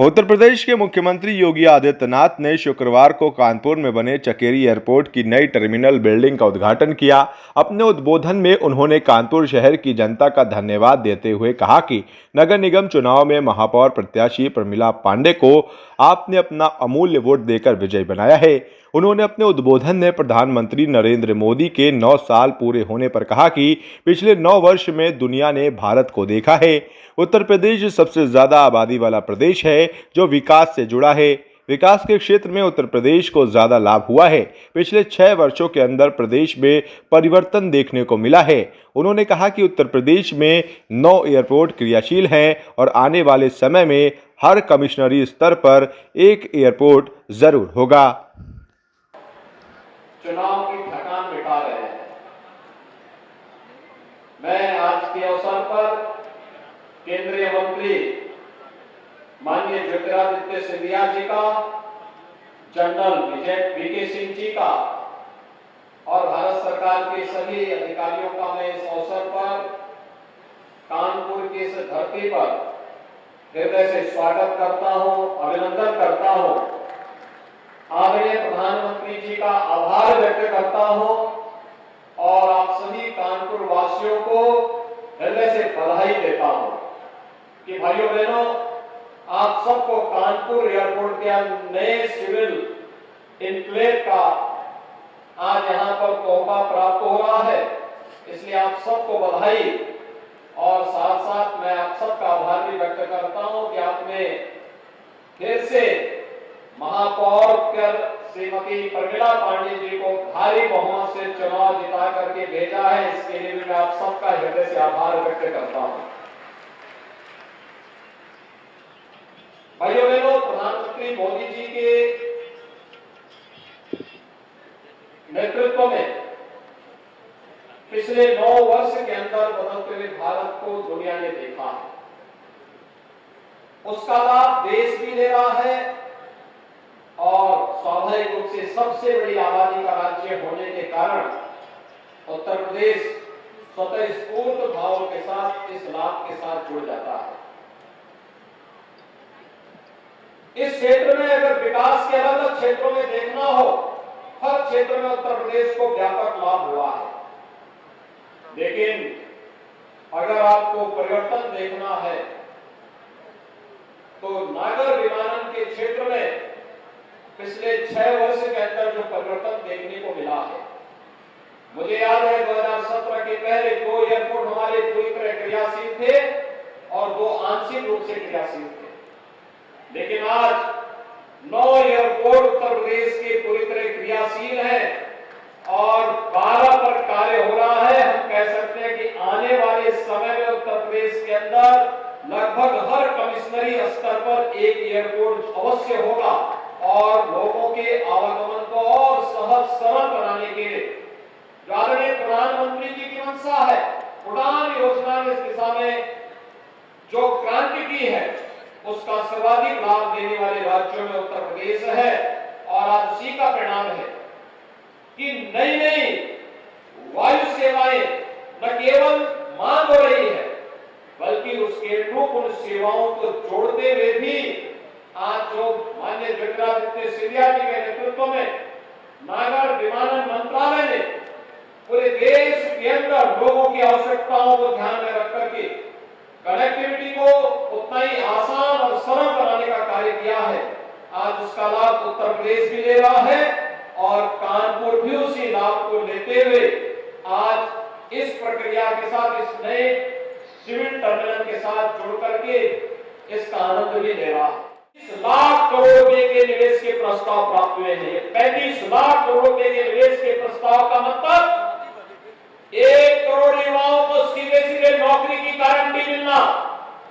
उत्तर प्रदेश के मुख्यमंत्री योगी आदित्यनाथ ने शुक्रवार को कानपुर में बने चकेरी एयरपोर्ट की नई टर्मिनल बिल्डिंग का उद्घाटन किया। अपने उद्बोधन में उन्होंने कानपुर शहर की जनता का धन्यवाद देते हुए कहा कि नगर निगम चुनाव में महापौर प्रत्याशी प्रमिला पांडे को आपने अपना अमूल्य वोट देकर विजयी बनाया है। उन्होंने अपने उद्बोधन में प्रधानमंत्री नरेंद्र मोदी के 9 साल पूरे होने पर कहा कि पिछले 9 वर्ष में दुनिया ने भारत को देखा है। उत्तर प्रदेश सबसे ज्यादा आबादी वाला प्रदेश है जो विकास से जुड़ा है। विकास के क्षेत्र में उत्तर प्रदेश को ज्यादा लाभ हुआ है। पिछले 6 वर्षों के अंदर प्रदेश में परिवर्तन देखने को मिला है। उन्होंने कहा कि उत्तर प्रदेश में 9 एयरपोर्ट क्रियाशील हैं और आने वाले समय में हर कमिश्नरी स्तर पर एक एयरपोर्ट जरूर होगा। चुनाव की थकान मिटा रहे हैं। मैं आज के अवसर पर केंद्रीय मंत्री माननीय ज्योतिरादित्य सिंधिया जी का, जनरल वीके सिंह जी का और भारत सरकार के सभी अधिकारियों का मैं इस अवसर पर कानपुर की इस धरती पर हृदय से स्वागत करता हूं, अभिनंदन करता हूं। आदरणीय प्रधानमंत्री जी का आभार व्यक्त करता हूं और आप सभी कानपुर वासियों को हृदय से बधाई देता हूं कि भाइयों बहनों, आप सबको कानपुर एयरपोर्ट के नए सिविल इनक्लेव का आज यहां पर तोहफा प्राप्त हो रहा है। इसलिए आप सबको बधाई और साथ साथ मैं आप सबका आभार भी व्यक्त करता हूं कि आपने फिर से महापौर कर श्रीमती प्रमिला पांडे जी को भारी बहुमत से चुनाव जिता करके भेजा है। इसके लिए भी मैं आप सबका हृदय से आभार व्यक्त करता हूं। भाइयों बहनों, प्रधानमंत्री मोदी जी के नेतृत्व में पिछले 9 वर्ष के अंदर बदलते हुए भारत को दुनिया ने देखा है। उसका लाभ देश भी ले रहा है और स्वाभाविक रूप से सबसे बड़ी आबादी का राज्य होने के कारण उत्तर प्रदेश स्वतः स्फूर्त भाव के साथ इस लाभ के साथ जुड़ जाता है। इस क्षेत्र में अगर विकास के अलग अलग क्षेत्रों में देखना हो, हर क्षेत्र में उत्तर प्रदेश को व्यापक लाभ हुआ है। लेकिन अगर आपको परिवर्तन देखना है तो नागर विमानन के क्षेत्र में पिछले 6 वर्ष के अंदर जो परिवर्तन देखने को मिला है, मुझे याद है 2017 के पहले 2 एयरपोर्ट हमारे पूरी तरह क्रियाशील थे और 2 आंशिक रूप से क्रियाशील थे। लेकिन आज 9 एयरपोर्ट उत्तर प्रदेश के पूरी तरह क्रियाशील हैं और 12 पर कार्य हो रहा है। हम कह सकते हैं कि आने वाले समय में उत्तर प्रदेश के अंदर लगभग हर कमिश्नरी स्तर पर एक एयरपोर्ट अवश्य होगा और लोगों के आवागमन को और सहज सरल बनाने के लिए आदरणीय प्रधानमंत्री जी की मंशा है। उड़ान योजना में इस दिशा में जो क्रांति की है उसका सर्वाधिक लाभ देने वाले राज्यों में उत्तर प्रदेश है और आज उसी का परिणाम है कि नई नई वायु सेवाएं न केवल मांग हो रही है बल्कि उसके अनुरूप उन सेवाओं को जोड़ते हुए भी आज जो माननीय ज्योतिरादित्य सिंधिया जी के नेतृत्व में नागर विमानन मंत्रालय ने पूरे देश के अंदर लोगों की आवश्यकताओं को ध्यान में रख करके कनेक्टिविटी को उतना ही आसान और सरल बनाने का कार्य किया है। आज उसका लाभ उत्तर प्रदेश भी ले रहा है और कानपुर भी उसी लाभ को लेते हुए आज इस प्रक्रिया के साथ, इस नए सिविल टर्मिनल के साथ जुड़ करके इसका आनंद भी ले रहा है। 30 लाख करोड़ रुपए के निवेश के प्रस्ताव प्राप्त हुए हैं। 35 लाख करोड़ रुपए के निवेश के प्रस्ताव का मतलब 1 करोड़ युवाओं को सीधे सीधे नौकरी की गारंटी मिलना,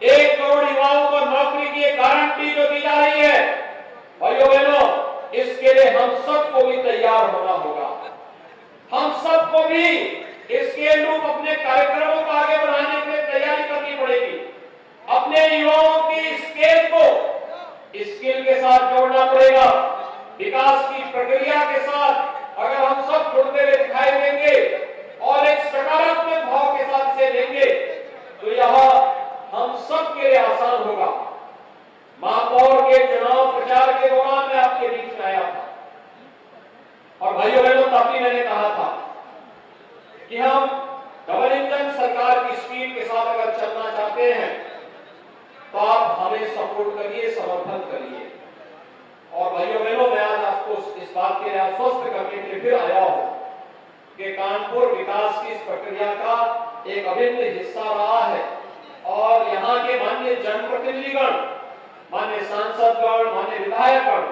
1 करोड़ युवाओं को नौकरी की गारंटी जो दी जा रही है। भाइयों बहनों, इसके लिए हम सबको भी तैयार होना होगा। हम सबको भी इसके अनुरूप अपने कार्यक्रमों को आगे बढ़ाने के लिए तैयारी करनी पड़ेगी। अपने युवाओं की स्किल को स्किल के साथ जोड़ना पड़ेगा। विकास की प्रक्रिया के साथ अगर हम सब जुड़ते हुए दिखाई देंगे और एक सकारात्मक भाव के साथ चाहते हैं तो आप हमें सपोर्ट करिए, समर्थन करिए। और भाइयों बहनों, मैं आज आपको इस बात के लिए आश्वस्त करने के लिए फिर आया हूं कि कानपुर विकास की इस प्रक्रिया का एक अभिन्न हिस्सा रहा है और यहाँ के माननीय जनप्रतिनिधिगण, माननीय सांसदगण, माननीय विधायकगण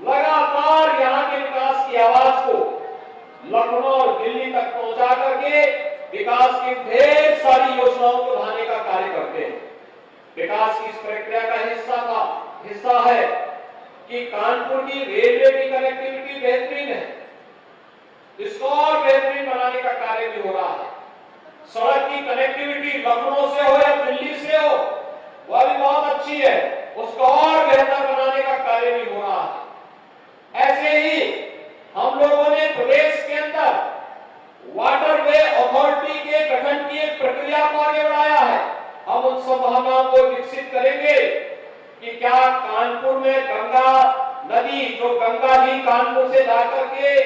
लगातार यहाँ के विकास की आवाज को लखनऊ और दिल्ली तक पहुंचा करके विकास की ढेर सारी योजनाओं को लाने का कार्य करते हैं। विकास की इस प्रक्रिया का हिस्सा है कि कानपुर की रेलवे की कनेक्टिविटी बेहतरीन है, इसको और बेहतरीन बनाने का कार्य भी हो रहा है। सड़क की कनेक्टिविटी लखनऊ से हो या दिल्ली से हो, वह भी बहुत अच्छी है, उसको और बेहतर बनाने का कार्य भी हो रहा है। ऐसे ही हम लोगों ने प्रदेश के अंदर वाटरवे अथॉरिटी के गठन की एक प्रक्रिया को आगे बढ़ाया है। हम उन संभावनाओं को विकसित करेंगे कि क्या कानपुर में गंगा नदी, जो गंगा जी कानपुर से जाकर के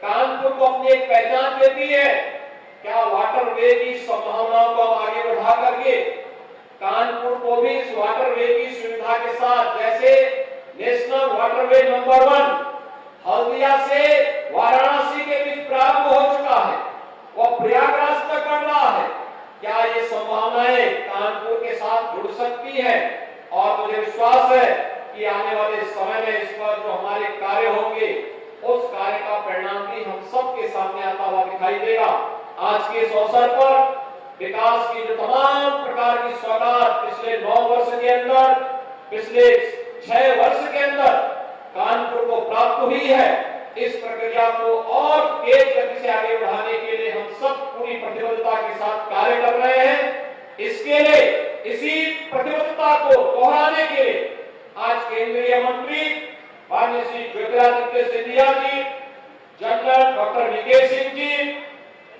कानपुर को अपनी एक पहचान देती है, क्या वाटरवे की संभावनाओं को हम आगे बढ़ा करके कानपुर को भी इस वाटरवे की सुविधा के साथ, जैसे नेशनल वाटरवे नंबर 1 हल्दिया से वाराणसी के बीच प्रारंभ हो चुका है, वह प्रयागराज तक बढ़ रहा है, क्या ये संभावनाएं कानपुर के साथ जुड़ सकती है? और मुझे विश्वास है कि आने वाले समय में इस पर जो हमारे कार्य होंगे, उस कार्य का परिणाम भी हम सबके सामने आता हुआ दिखाई देगा। आज के इस अवसर पर विकास की जो तमाम प्रकार की सौगात पिछले 9 वर्ष के अंदर, पिछले 6 वर्ष के अंदर कानपुर को प्राप्त हुई है, इस प्रक्रिया को और तेज गति से आगे बढ़ाने के लिए हम सब पूरी प्रतिबद्धता के साथ कार्य कर रहे हैं। इसके लिए, इसी प्रतिबद्धता को दोहराने के लिए आज केंद्रीय मंत्री माननीय Shri Jyotiraditya Scindia ji, general doctor VK Singh ji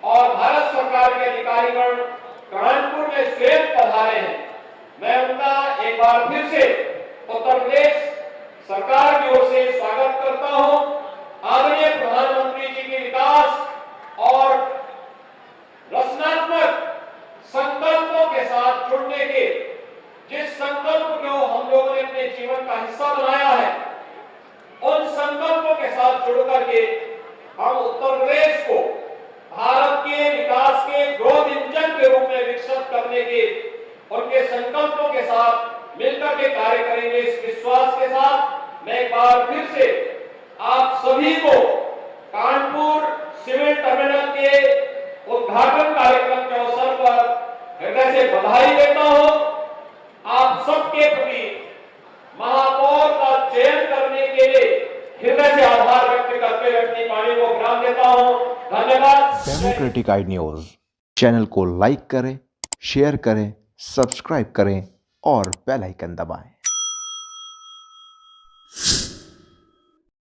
और भारत सरकार के अधिकारीगण कानपुर में स्वयं पधारे हैं। मैं उनका एक बार फिर से उत्तर प्रदेश सरकार की ओर से स्वागत करता हूं। आदरणीय प्रधानमंत्री जी के विकास और रचनात्मक संकल्पों के साथ जुड़ने के, जिस संकल्प को हम लोगों ने अपने जीवन का हिस्सा बनाया है, उन संकल्पों के साथ जुड़ करके हम उत्तर प्रदेश को भारत के विकास के ग्रोथ इंजन के रूप में विकसित करने के उनके संकल्पों के साथ मिलकर के कार्य करेंगे। इस विश्वास के साथ मैं एक बार फिर से आप सभी को कानपुर सिविल टर्मिनल के उद्घाटन कार्यक्रम के अवसर पर हृदय से बधाई देता हूं। आप सबके प्रति महापौर का चयन करने के लिए हृदय से आभार व्यक्त करते हुए अपनी वाणी को विराम देता हूं। धन्यवाद। डेमोक्रेटिक आई न्यूज चैनल को लाइक करें, शेयर करें, सब्सक्राइब करें और बेल आइकन दबाएं।